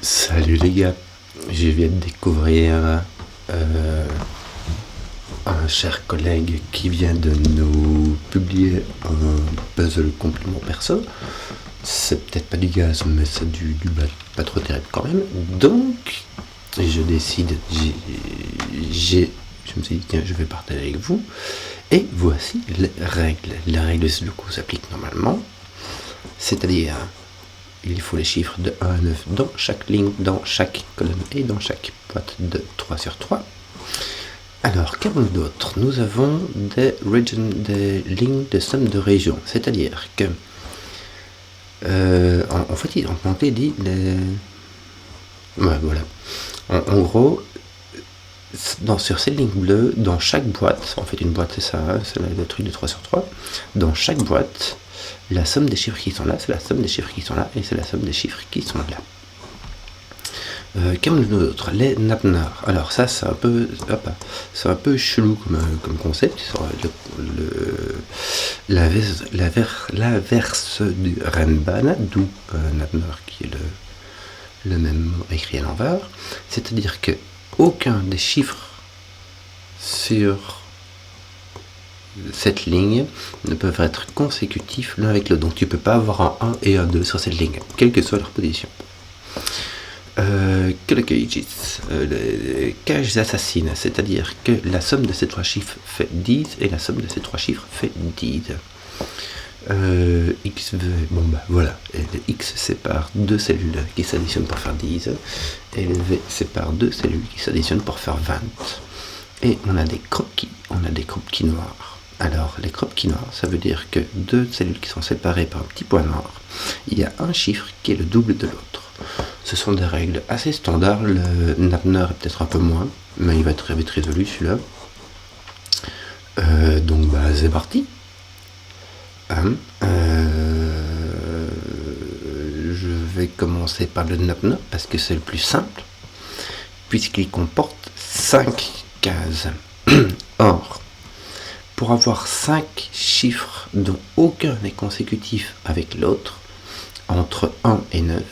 Salut les gars, je viens de découvrir un cher collègue qui vient de nous publier un puzzle complètement perso. C'est peut-être pas du gaz, mais c'est du bal pas trop terrible quand même. Donc, je décide, je me suis dit, tiens, je vais partager avec vous. Et voici les règles. Les règles du coup s'appliquent normalement, c'est-à-dire il faut les chiffres de 1 à 9 dans chaque ligne, dans chaque colonne et dans chaque boîte de 3 sur 3. Alors, qu'avons-nous d'autre? Nous avons des lignes de somme de région, c'est-à-dire que en fait, en anglais dit ouais, voilà. En gros, sur ces lignes bleues, dans chaque boîte, en fait une boîte c'est ça, c'est le truc de 3 sur 3, dans chaque boîte, la somme des chiffres qui sont là, c'est la somme des chiffres qui sont là, et c'est la somme des chiffres qui sont là. Qu'avons-nous d'autre? Les napnars. Alors ça, c'est un peu chelou comme concept. La verse du Renban, d'où napnar qui est le même mot écrit à l'envers. C'est-à-dire que aucun des chiffres sur cette ligne ne peuvent être consécutifs l'un avec l'autre. Donc tu peux pas avoir un 1 et un 2 sur cette ligne, quelle que soit leur position. Les cages assassines, c'est-à-dire que la somme de ces trois chiffres fait 10 et la somme de ces trois chiffres fait 10. XV, bon bah voilà, et le X sépare deux cellules qui s'additionnent pour faire 10 et le V sépare deux cellules qui s'additionnent pour faire 20. Et on a des croquis noirs. Alors les croquis noirs, ça veut dire que deux cellules qui sont séparées par un petit point noir, il y a un chiffre qui est le double de l'autre. Ce sont des règles assez standards, le napnar est peut-être un peu moins, mais il va être vite résolu celui-là. Donc bah c'est parti. Je vais commencer par le napnar parce que c'est le plus simple, puisqu'il comporte 5 cases. Or, pour avoir 5 chiffres dont aucun n'est consécutif avec l'autre, entre 1 et 9,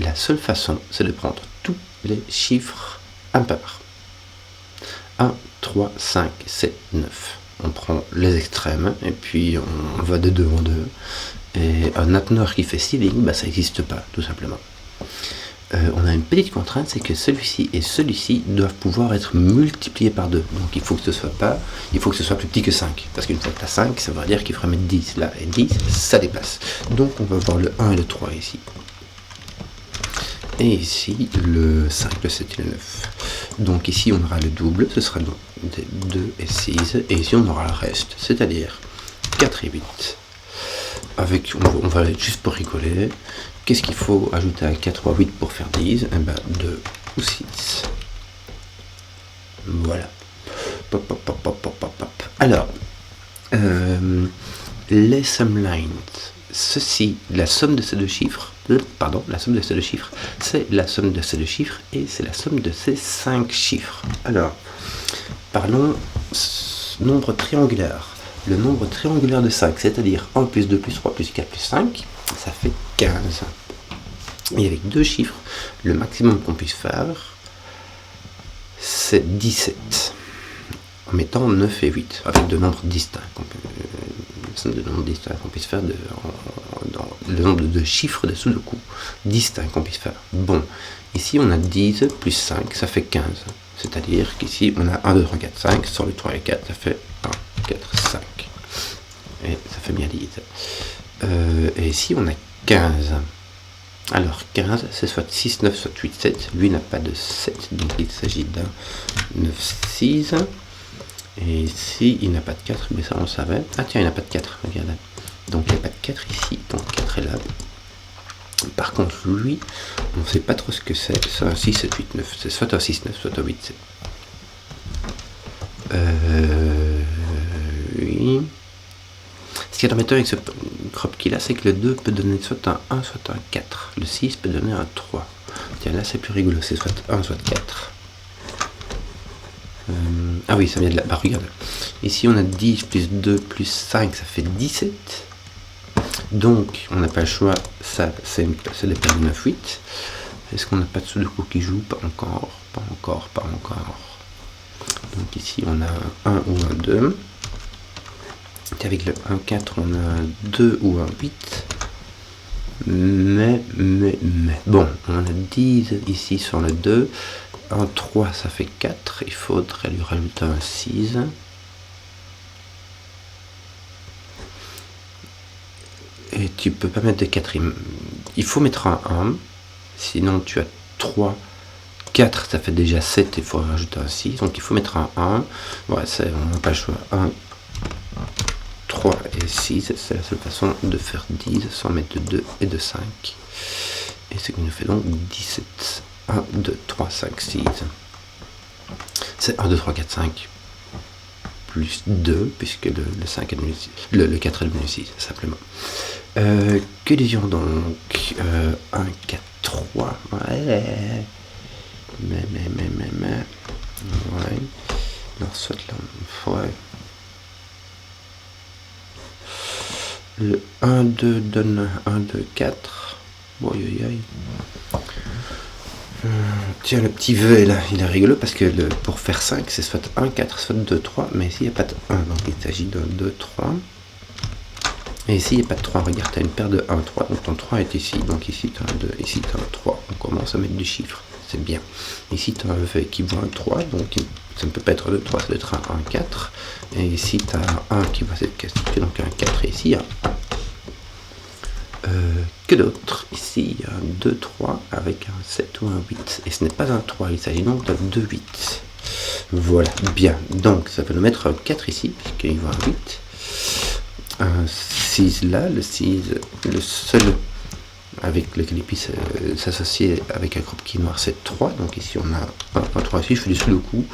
la seule façon, c'est de prendre tous les chiffres impairs. 1, 3, 5, 7, 9. On prend les extrêmes, et puis on va de 2 en 2. Et un napnar qui fait 6 lignes, bah, ça n'existe pas, tout simplement. On a une petite contrainte, c'est que celui-ci et celui-ci doivent pouvoir être multipliés par 2. Donc il faut que ce soit plus petit que 5. Parce qu'une fois que tu as 5, ça veut dire qu'il faudra mettre 10 là, et 10, ça dépasse. Donc on va voir le 1 et le 3 ici. Et ici, le 5, le 7 et le 9. Donc ici, on aura le double, ce sera donc 2 et 6. Et ici, on aura le reste, c'est-à-dire 4 et 8. On va juste pour rigoler. Qu'est-ce qu'il faut ajouter à 4 ou à 8 pour faire 10? Eh ben, 2 ou 6. Voilà. Alors, les sumlines. Ceci, la somme de ces deux chiffres, c'est la somme de ces deux chiffres et c'est la somme de ces 5 chiffres. Alors, parlons nombre triangulaire. Le nombre triangulaire de 5, c'est-à-dire 1 plus 2 plus 3 plus 4 plus 5, ça fait 15. Et avec deux chiffres, le maximum qu'on puisse faire, c'est 17. En mettant 9 et 8, avec deux nombres distincts. De nombres distincts qu'on puisse faire dans le nombre de chiffres de Sudoku distincts qu'on puisse faire. Bon, ici on a 10 plus 5, ça fait 15. C'est-à-dire qu'ici on a 1, 2, 3, 4, 5, sur le 3 et 4, ça fait 1, 4, 5. Et ça fait bien 10. Et ici on a 15. Alors 15, c'est soit 6, 9, soit 8, 7. Lui n'a pas de 7, donc il s'agit d'un 9, 6. Et ici, il n'a pas de 4, mais ça on le savait. Ah tiens, il n'a pas de 4, regardez. Donc il n'y a pas de 4 ici, donc 4 est là. Par contre, lui, on ne sait pas trop ce que c'est. C'est un 6, 7, 8, 9. C'est soit un 6, 9, soit un 8, 7. Oui. Ce qui est embêtant avec ce crop qu'il a, c'est que le 2 peut donner soit un 1, soit un 4. Le 6 peut donner un 3. Tiens, là c'est plus rigolo, c'est soit 1, soit 4. Ah oui, ça vient de là. Bah regarde. Ici on a 10 plus 2 plus 5, ça fait 17. Donc on n'a pas le choix, ça c'est des paires de 9, 8. Est-ce qu'on n'a pas de Sudoku qui joue? Pas encore, pas encore, pas encore. Donc ici on a un 1 ou un 2. Et avec le 1, 4, on a un 2 ou un 8. Mais. Bon, on a 10 ici sur le 2. Un 3, ça fait 4. Il faudrait lui rajouter un 6. Et tu peux pas mettre de 4. Il faut mettre un 1. Sinon, tu as 3. 4, ça fait déjà 7. Il faut rajouter un 6. Donc, il faut mettre un 1. Ouais, on n'a pas le choix. 1, 3 et 6. C'est la seule façon de faire 10 sans mettre de 2 et de 5. Et ce qui nous fait donc 17. 1, 2, 3, 5, 6. C'est 1, 2, 3, 4, 5. Plus 2, puisque le 5 est devenu 6. Le 4 est devenu 6, simplement. Que disions donc 1, 4, 3. Ouais. Mais. Ouais. Alors, soit là. Ouais. Le 1, 2 donne 1, 2, 4. Tiens, le petit V là, il est rigolo parce que pour faire 5, c'est soit 1, 4, soit 2, 3. Mais ici, il n'y a pas de 1. Donc, il s'agit d'un 2, 3. Et ici, il n'y a pas de 3. Regarde, tu as une paire de 1, 3. Donc, ton 3 est ici. Donc, ici, tu as un 2. Ici, tu as un 3. On commence à mettre du chiffre. C'est bien. Ici, tu as un V qui vaut un 3. Donc, ça ne peut pas être 2, 3. Ça doit être un 1, 4. Et ici, tu as un 1 qui va se constituer. Donc, un 4. Et ici, un 1. Que d'autre? Ici, il y a un 2, 3 avec un 7 ou un 8. Et ce n'est pas un 3. Il s'agit donc d'un 2, 8. Voilà. Bien. Donc, ça peut nous mettre un 4 ici, puisqu'il va un 8. Un 6 là, le 6, le seul avec lequel il puisse s'associer avec un crop key noir, c'est 3. Donc ici on a un 3 ici, je fais du Sudoku.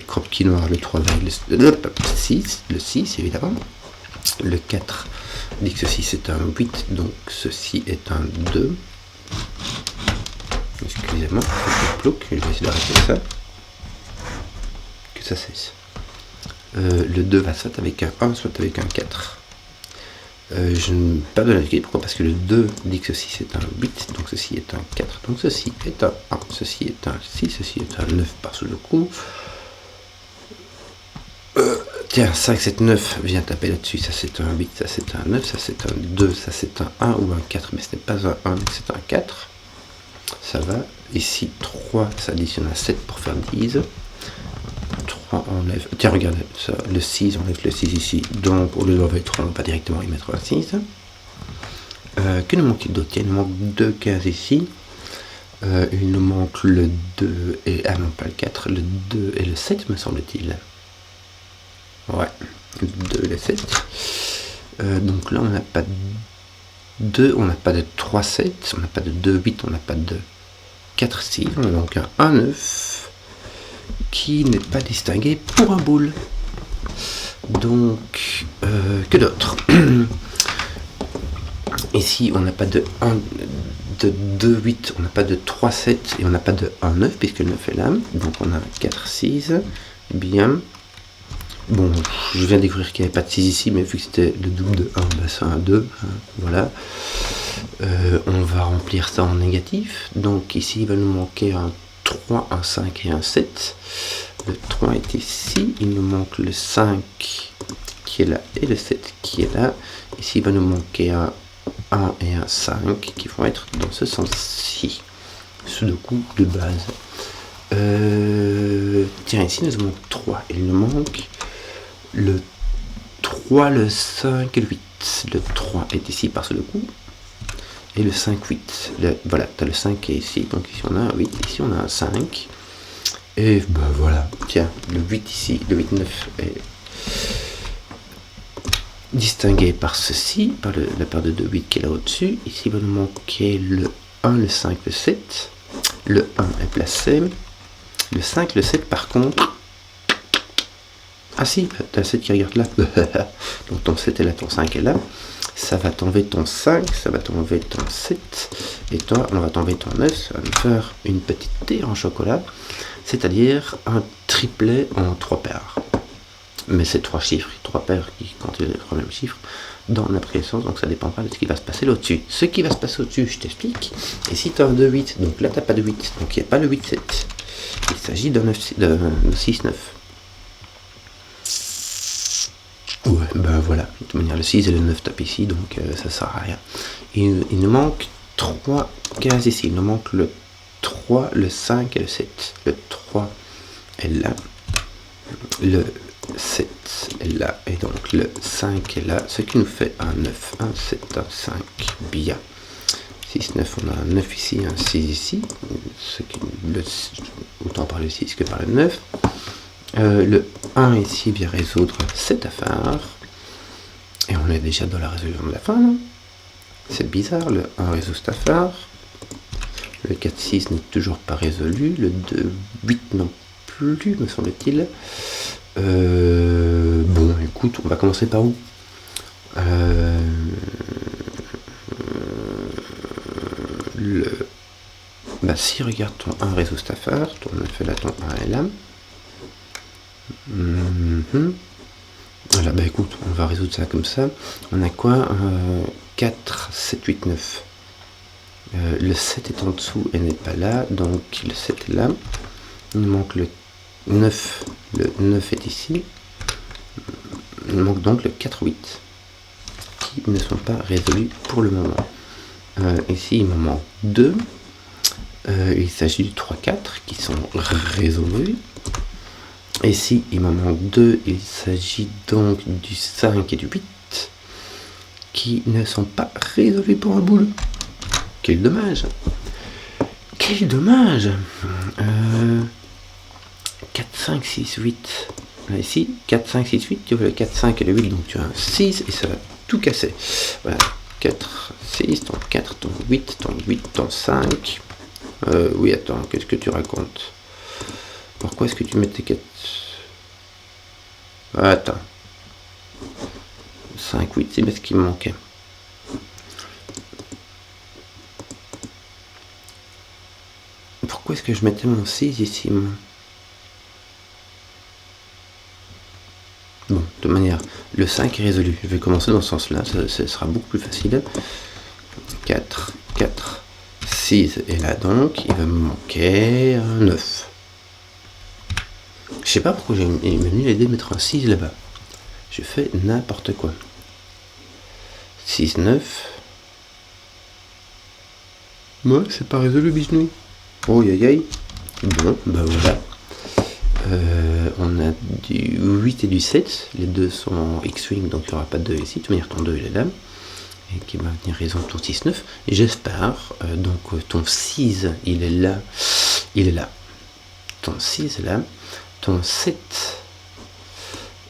Crop key noir, le 3 avec le 6 évidemment. Le 4 dit que ceci c'est un 8, donc ceci est un 2. Excusez-moi, je vais essayer d'arrêter ça. Que ça cesse. Le 2 va soit avec un 1, soit avec un 4. Je ne pas de l'indiquer. Pourquoi? Parce que le 2 dit que ceci c'est un 8, donc ceci est un 4, donc ceci est un 1, ceci est un 6, ceci est un 9 par Sudoku. Tiens, 5, 7, 9 vient taper là-dessus, ça c'est un 8, ça c'est un 9, ça c'est un 2, ça c'est un 1 ou un 4, mais ce n'est pas un 1, c'est un 4. Ça va. Ici 3, ça additionne à 7 pour faire 10. 3 enlève. Tiens, regarde, ça, le 6 enlève le 6 ici. Donc, au lieu d'enlever 3, on va pas directement y mettre un 6. Que nous manque-t-il d'autre? Il nous manque 2 cases ici. Il nous manque le 2 et. Ah non, pas le 4, le 2 et le 7, me semble-t-il. Ouais, le 2 et le 7. Donc là, on n'a pas de 2, on n'a pas de 3, 7, on n'a pas de 2, 8, on n'a pas de 4, 6. On a donc un 1, 9. Qui n'est pas distingué pour un boule. Donc, que d'autre? Ici, on n'a pas de 2, 8, on n'a pas de 3, 7 et on n'a pas de 1, 9 puisque le 9 est là. Donc, on a 4, 6. Bien. Bon, je viens de découvrir qu'il n'y avait pas de 6 ici, mais vu que c'était le double de 1, bah c'est un 2. Hein, voilà. On va remplir ça en négatif. Donc, ici, il va nous manquer un 3, un 5 et un 7. Le 3 est ici, il nous manque le 5 qui est là et le 7 qui est là. Ici, il va nous manquer un 1 et un 5 qui vont être dans ce sens-ci. Sudoku de base. Tiens, ici, nous avons 3. Il nous manque le 3, le 5 et le 8. Le 3 est ici par Sudoku. Et le 5, 8. Voilà, tu as le 5 qui est ici. Donc ici, on a un 8. Ici, on a un 5. Et ben voilà, tiens, le 8 ici, le 8, 9 est distingué par ceci, par la paire de 2, 8 qui est là au-dessus. Ici, il va nous manquer le 1, le 5, le 7. Le 1 est placé. Le 5, le 7, par contre... Ah si, tu as le 7 qui regarde là. Donc ton 7 est là, ton 5 est là. Ça va t'enlever ton 5, ça va t'enlever ton 7. Et toi, on va t'enlever ton 9. Ça va nous faire une petite thé en chocolat. C'est-à-dire un triplet en 3 paires. Mais c'est 3 chiffres, 3 paires qui contiennent les 3 mêmes chiffres dans n'importe quel sens, donc ça dépend pas de ce qui va se passer là-dessus. Ce qui va se passer au-dessus, je t'explique. Et si tu as un 2-8, donc là tu n'as pas de 8, donc il n'y a pas le 8-7. Il s'agit d'un 6-9. Ouais, ben voilà. De toute manière, le 6 et le 9 tapent ici, donc ça sert à rien. Il nous manque 3 cases ici. Il nous manque le 3, le 5 et le 7. Le 3 est là. Le 7 est là. Et donc le 5 est là. Ce qui nous fait un 9, un 7, un 5. Bien. 6, 9, on a un 9 ici, un 6 ici. Autant par le 6 que par le 9. Le 1 ici vient résoudre cette affaire. Et on est déjà dans la résolution de la fin. C'est bizarre, le 1 résout cette affaire. Le 4, 6 n'est toujours pas résolu. Le 2, 8 non plus, me semble-t-il. Bon, écoute, on va commencer par où? Bah si, regarde, ton 1 résout cette affaire. Ton 9 est là, ton 1 est là. Voilà, bah écoute, on va résoudre ça comme ça. On a quoi? 4, 7, 8, 9. Le 7 est en dessous et n'est pas là, donc le 7 est là. Il nous manque le 9. Le 9 est ici. Il nous manque donc le 4, 8, qui ne sont pas résolus pour le moment. Ici, il me manque 2. Il s'agit du 3, 4 qui sont résolus. Ici, il me manque 2, il s'agit donc du 5 et du 8 qui ne sont pas résolus pour un boule. Quel dommage! Quel dommage! 4, 5, 6, 8. Là, ici, 4, 5, 6, 8, tu vois le 4, 5 et le 8, donc tu as un 6 et ça va tout casser. Voilà, 4, 6, ton 4, ton 8, ton 8, ton 5. Oui, attends, qu'est-ce que tu racontes? Pourquoi est-ce que tu mets tes 4? Attends. 5, 8, c'est bien ce qui me manquait. Pourquoi est-ce que je mettais mon 6 ici, moi? Bon, de toute manière, le 5 est résolu. Je vais commencer dans ce sens-là, ça sera beaucoup plus facile. 4, 4, 6 est là donc, il va me manquer un 9. Je sais pas pourquoi il m'a mis l'idée de mettre un 6 là-bas. Je fais n'importe quoi. 6, 9. Moi, c'est pas résolu, bisounours. Oh, aïe aïe. Bon, bah voilà. On a du 8 et du 7. Les deux sont en X-Wing, donc il n'y aura pas de 2 ici. De toute manière, ton 2 il est là. Et qui va venir résoudre ton 6, 9. Et j'espère. Donc ton 6, il est là. Il est là. Ton 6 est là. Ton 7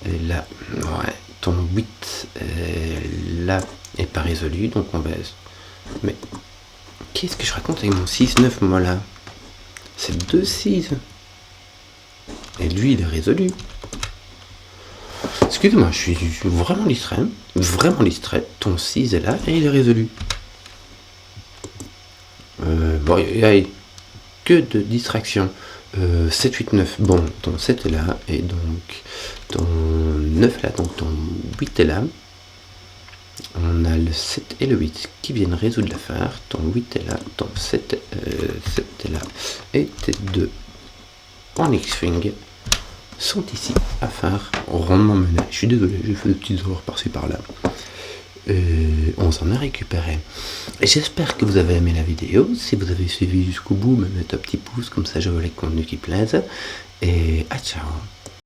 est là. Ouais. Ton 8 est là. Et pas résolu. Donc on baise. Mais qu'est-ce que je raconte avec mon 6, 9, moi là? C'est 2, 6. Et lui, il est résolu. Excusez-moi, je suis vraiment distrait. Vraiment distrait. Ton 6 est là et il est résolu. Bon, il y a que de distraction. 7, 8, 9. Bon, ton 7 est là. Et donc, ton 9 est là. Donc, ton 8 est là. On a le 7 et le 8 qui viennent résoudre l'affaire. Ton 8 est là. Ton 7 est là. Et tes 2 en X-Wing sont ici à faire rondement mené. Je suis désolé, j'ai fait des petites erreurs par-ci par-là. On s'en a récupéré. Et j'espère que vous avez aimé la vidéo. Si vous avez suivi jusqu'au bout, mettez un petit pouce, comme ça je vois les contenus qui plaisent. Et à ciao!